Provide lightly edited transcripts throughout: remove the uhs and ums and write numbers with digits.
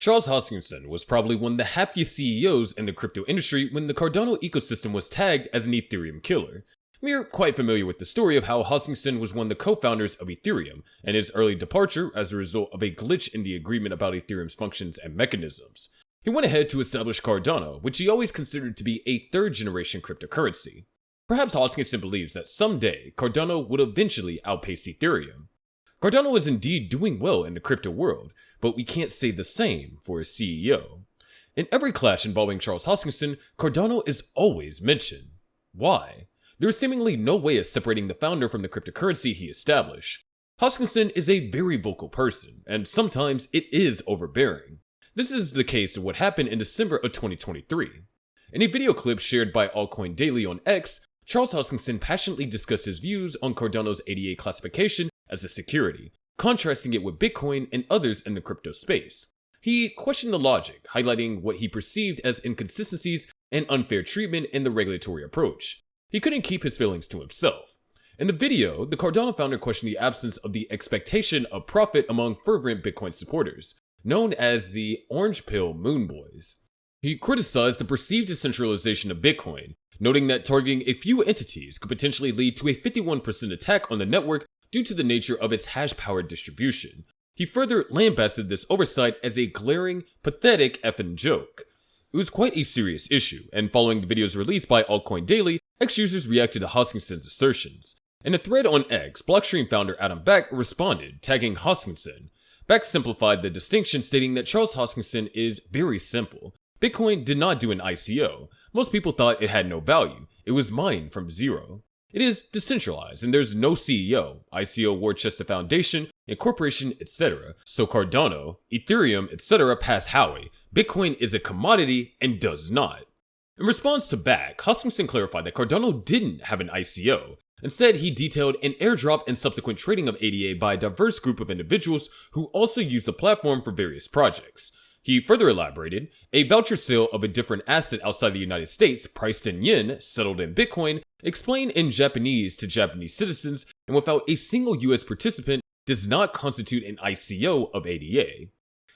Charles Hoskinson was probably one of the happiest CEOs in the crypto industry when the Cardano ecosystem was tagged as an Ethereum killer. We are quite familiar with the story of how Hoskinson was one of the co-founders of Ethereum, and his early departure as a result of a glitch in the agreement about Ethereum's functions and mechanisms. He went ahead to establish Cardano, which he always considered to be a third-generation cryptocurrency. Perhaps Hoskinson believes that someday Cardano would eventually outpace Ethereum. Cardano is indeed doing well in the crypto world, but we can't say the same for his CEO. In every clash involving Charles Hoskinson, Cardano is always mentioned. Why? There is seemingly no way of separating the founder from the cryptocurrency he established. Hoskinson is a very vocal person, and sometimes it is overbearing. This is the case of what happened in December of 2023. In a video clip shared by Altcoin Daily on X, Charles Hoskinson passionately discussed his views on Cardano's ADA classification as a security, contrasting it with Bitcoin and others in the crypto space. He questioned the logic, highlighting what he perceived as inconsistencies and unfair treatment in the regulatory approach. He couldn't keep his feelings to himself. In the video, the Cardano founder questioned the absence of the expectation of profit among fervent Bitcoin supporters, known as the Orange Pill Moon Boys. He criticized the perceived decentralization of Bitcoin, noting that targeting a few entities could potentially lead to a 51% attack on the network due to the nature of its hash-powered distribution. He further lambasted this oversight as a glaring, pathetic effing joke. It was quite a serious issue, and following the video's release by Altcoin Daily, X users reacted to Hoskinson's assertions. In a thread on X, Blockstream founder Adam Back responded, tagging Hoskinson. Back simplified the distinction, stating that Charles Hoskinson is very simple. Bitcoin did not do an ICO. Most people thought it had no value. It was mined from zero. It is decentralized, and there's no CEO, ICO Worcester Foundation, incorporation, etc. So Cardano, Ethereum, etc. pass Howey. Bitcoin is a commodity and does not. In response to Back, Hoskinson clarified that Cardano didn't have an ICO. Instead, he detailed an airdrop and subsequent trading of ADA by a diverse group of individuals who also use the platform for various projects. He further elaborated, a voucher sale of a different asset outside the United States, priced in yen, settled in Bitcoin, explained in Japanese to Japanese citizens, and without a single US participant, does not constitute an ICO of ADA.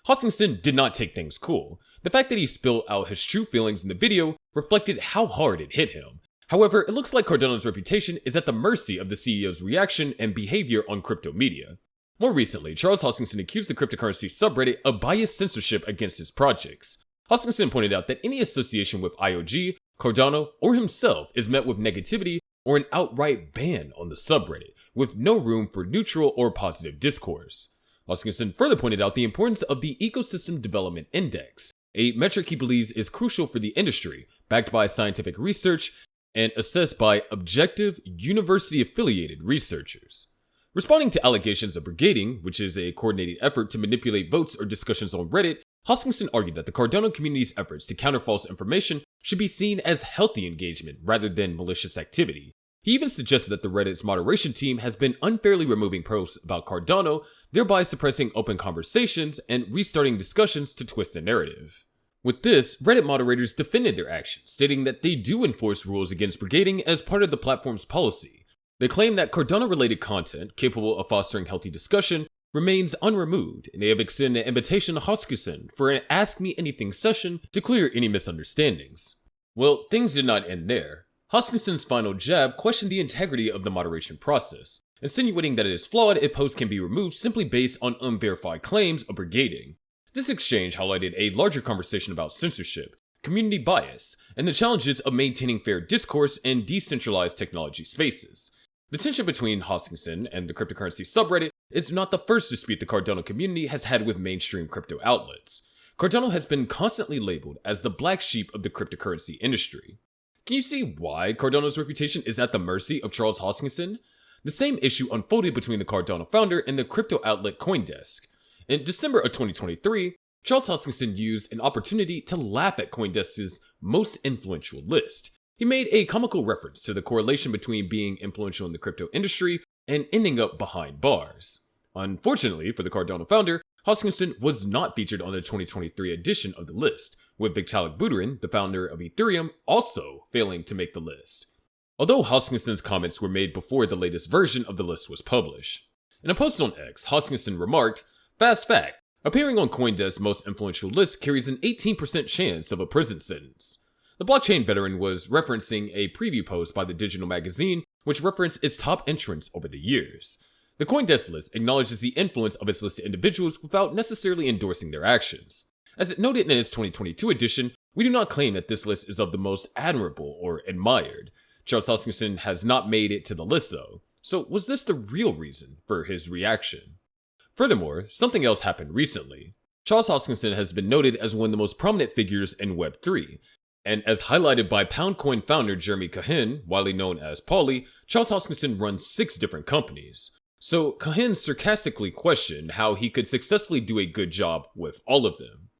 Hoskinson did not take things cool. The fact that he spilled out his true feelings in the video reflected how hard it hit him. However, it looks like Cardano's reputation is at the mercy of the CEO's reaction and behavior on crypto media. More recently, Charles Hoskinson accused the cryptocurrency subreddit of biased censorship against his projects. Hoskinson pointed out that any association with IOG, Cardano, or himself is met with negativity or an outright ban on the subreddit, with no room for neutral or positive discourse. Hoskinson further pointed out the importance of the Ecosystem Development Index, a metric he believes is crucial for the industry, backed by scientific research and assessed by objective, university-affiliated researchers. Responding to allegations of brigading, which is a coordinated effort to manipulate votes or discussions on Reddit, Hoskinson argued that the Cardano community's efforts to counter false information should be seen as healthy engagement rather than malicious activity. He even suggested that the Reddit's moderation team has been unfairly removing posts about Cardano, thereby suppressing open conversations and restarting discussions to twist the narrative. With this, Reddit moderators defended their actions, stating that they do enforce rules against brigading as part of the platform's policy. They claim that Cardano-related content, capable of fostering healthy discussion, remains unremoved, and they have extended an invitation to Hoskinson for an Ask Me Anything session to clear any misunderstandings. Well, things did not end there. Hoskinson's final jab questioned the integrity of the moderation process, insinuating that it is flawed if posts can be removed simply based on unverified claims of brigading. This exchange highlighted a larger conversation about censorship, community bias, and the challenges of maintaining fair discourse in decentralized technology spaces. The tension between Hoskinson and the cryptocurrency subreddit is not the first dispute the Cardano community has had with mainstream crypto outlets. Cardano has been constantly labeled as the black sheep of the cryptocurrency industry. Can you see why Cardano's reputation is at the mercy of Charles Hoskinson? The same issue unfolded between the Cardano founder and the crypto outlet CoinDesk. In December of 2023, Charles Hoskinson used an opportunity to laugh at CoinDesk's most influential list. He made a comical reference to the correlation between being influential in the crypto industry and ending up behind bars. Unfortunately for the Cardano founder, Hoskinson was not featured on the 2023 edition of the list, with Vitalik Buterin, the founder of Ethereum, also failing to make the list. Although Hoskinson's comments were made before the latest version of the list was published. In a post on X, Hoskinson remarked, "Fast fact, Appearing on CoinDesk's most influential list carries an 18% chance of a prison sentence. The blockchain veteran was referencing a preview post by the digital magazine, which referenced its top entrants over the years. The CoinDesk list acknowledges the influence of its listed individuals without necessarily endorsing their actions. As it noted in its 2022 edition, we do not claim that this list is of the most admirable or admired. Charles Hoskinson has not made it to the list though. So was this the real reason for his reaction? Furthermore, something else happened recently. Charles Hoskinson has been noted as one of the most prominent figures in Web3, and as highlighted by Poundcoin founder Jeremy Cohen, widely known as Pauly, Charles Hoskinson runs 6 different companies. So Cohen sarcastically questioned how he could successfully do a good job with all of them.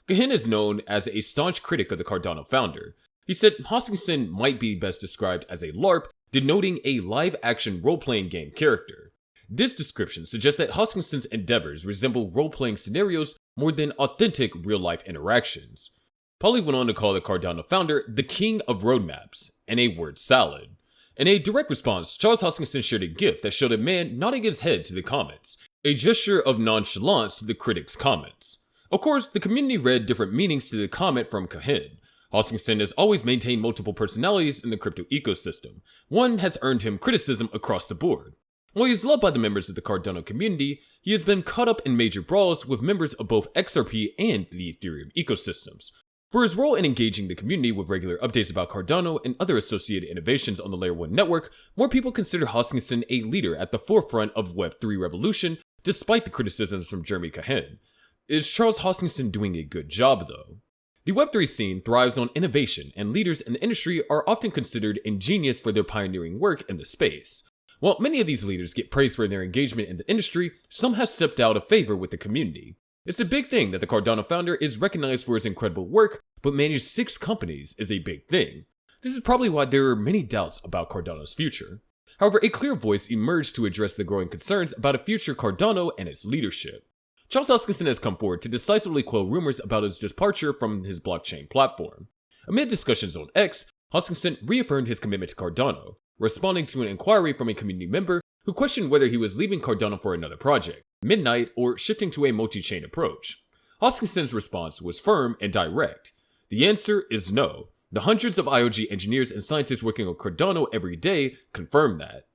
Cohen is known as a staunch critic of the Cardano founder. He said Hoskinson might be best described as a LARP, denoting a live-action role-playing game character. This description suggests that Hoskinson's endeavors resemble role-playing scenarios more than authentic real-life interactions. Pauly went on to call the Cardano founder the king of roadmaps and a word salad. In a direct response, Charles Hoskinson shared a GIF that showed a man nodding his head to the comments, a gesture of nonchalance to the critics' comments. Of course, the community read different meanings to the comment from Cohen. Hoskinson has always maintained multiple personalities in the crypto ecosystem. One has earned him criticism across the board. While he is loved by the members of the Cardano community, he has been caught up in major brawls with members of both XRP and the Ethereum ecosystems. For his role in engaging the community with regular updates about Cardano and other associated innovations on the Layer 1 network, more people consider Hoskinson a leader at the forefront of Web3 revolution, despite the criticisms from Jeremy Cohen. Is Charles Hoskinson doing a good job, though? The Web3 scene thrives on innovation, and leaders in the industry are often considered ingenious for their pioneering work in the space. While many of these leaders get praised for their engagement in the industry, some have stepped out of favor with the community. It's a big thing that the Cardano founder is recognized for his incredible work, but manage 6 companies is a big thing. This is probably why there are many doubts about Cardano's future. However, a clear voice emerged to address the growing concerns about a future Cardano and its leadership. Charles Hoskinson has come forward to decisively quell rumors about his departure from his blockchain platform. Amid discussions on X, Hoskinson reaffirmed his commitment to Cardano, responding to an inquiry from a community member who questioned whether he was leaving Cardano for another project, Midnight, or shifting to a multi-chain approach. Hoskinson's response was firm and direct. The answer is no. The hundreds of IOG engineers and scientists working on Cardano every day confirm that.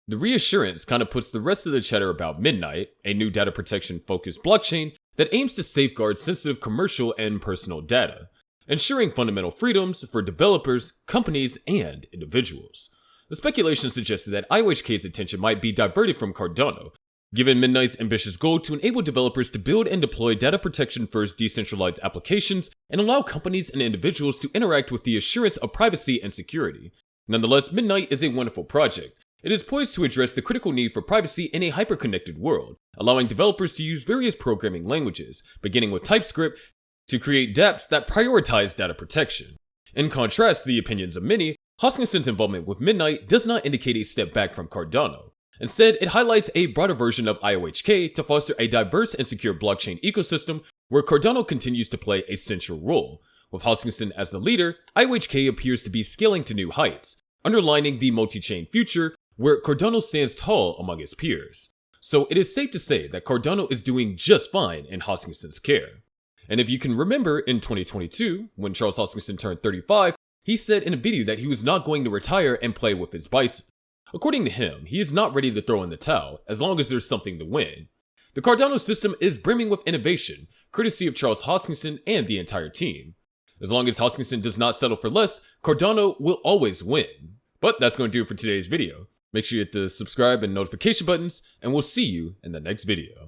The reassurance kind of puts the rest of the chatter about Midnight, a new data protection-focused blockchain that aims to safeguard sensitive commercial and personal data, ensuring fundamental freedoms for developers, companies, and individuals. The speculation suggested that IOHK's attention might be diverted from Cardano, given Midnight's ambitious goal to enable developers to build and deploy data protection-first decentralized applications and allow companies and individuals to interact with the assurance of privacy and security. Nonetheless, Midnight is a wonderful project. It is poised to address the critical need for privacy in a hyper-connected world, allowing developers to use various programming languages, beginning with TypeScript, to create dApps that prioritize data protection. In contrast to the opinions of many, Hoskinson's involvement with Midnight does not indicate a step back from Cardano. Instead, it highlights a broader version of IOHK to foster a diverse and secure blockchain ecosystem where Cardano continues to play a central role. With Hoskinson as the leader, IOHK appears to be scaling to new heights, underlining the multi-chain future where Cardano stands tall among its peers. So it is safe to say that Cardano is doing just fine in Hoskinson's care. And if you can remember, in 2022, when Charles Hoskinson turned 35, he said in a video that he was not going to retire and play with his bison. According to him, he is not ready to throw in the towel, as long as there's something to win. The Cardano system is brimming with innovation, courtesy of Charles Hoskinson and the entire team. As long as Hoskinson does not settle for less, Cardano will always win. But that's going to do it for today's video. Make sure you hit the subscribe and notification buttons, and we'll see you in the next video.